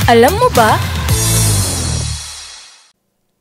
Alam mo ba?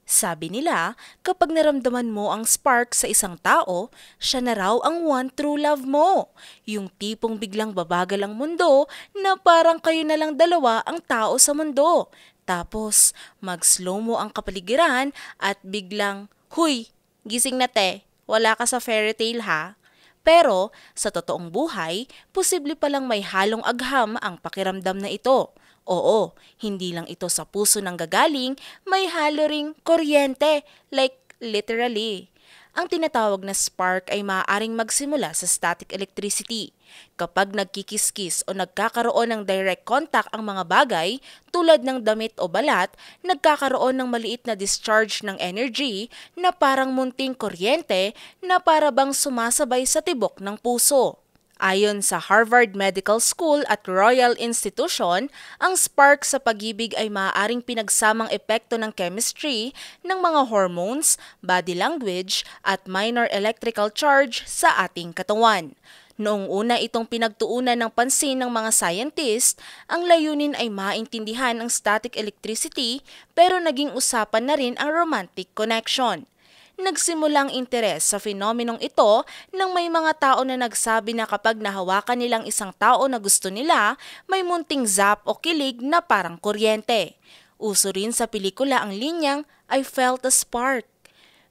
Sabi nila, kapag naramdaman mo ang spark sa isang tao, siya na raw ang one true love mo. Yung tipong biglang babagal ang mundo na parang kayo na lang dalawa ang tao sa mundo. Tapos, mag-slow mo ang kapaligiran at biglang, "Huy, gising na te, wala ka sa fairy tale ha?" Pero, sa totoong buhay, posible palang may halong agham ang pakiramdam na ito. Oo, hindi lang ito sa puso nang gagaling, may halo ring kuryente, like literally. Ang tinatawag na spark ay maaaring magsimula sa static electricity. Kapag nagkikiskis o nagkakaroon ng direct contact ang mga bagay, tulad ng damit o balat, nagkakaroon ng maliit na discharge ng energy na parang munting kuryente na para bang sumasabay sa tibok ng puso. Ayon sa Harvard Medical School at Royal Institution, ang spark sa pag-ibig ay maaaring pinagsamang epekto ng chemistry, ng mga hormones, body language, at minor electrical charge sa ating katawan. Noong una itong pinagtuunan ng pansin ng mga scientist, ang layunin ay maintindihan ang static electricity pero naging usapan na rin ang romantic connection. Nagsimula ang interes sa fenomenong ito nang may mga tao na nagsabi na kapag nahawakan nilang isang tao na gusto nila, may munting zap o kilig na parang kuryente. Uso rin sa pelikula ang linyang "I felt a spark."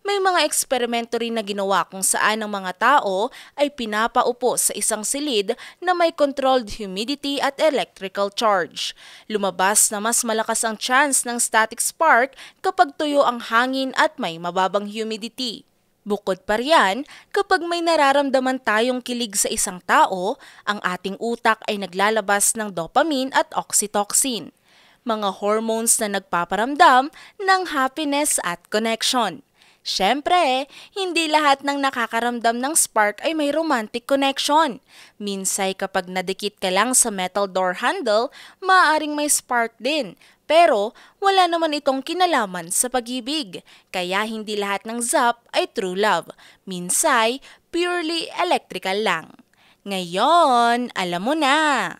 May mga eksperimento rin na ginawa kung saan ang mga tao ay pinapaupo sa isang silid na may controlled humidity at electrical charge. Lumabas na mas malakas ang chance ng static spark kapag tuyo ang hangin at may mababang humidity. Bukod pa riyan, kapag may nararamdaman tayong kilig sa isang tao, ang ating utak ay naglalabas ng dopamine at oxytocin, mga hormones na nagpaparamdam ng happiness at connection. Siyempre, hindi lahat ng nakakaramdam ng spark ay may romantic connection. Minsay kapag nadikit ka lang sa metal door handle, maaaring may spark din. Pero wala naman itong kinalaman sa pag-ibig, kaya hindi lahat ng zap ay true love. Minsay, purely electrical lang. Ngayon, alam mo na!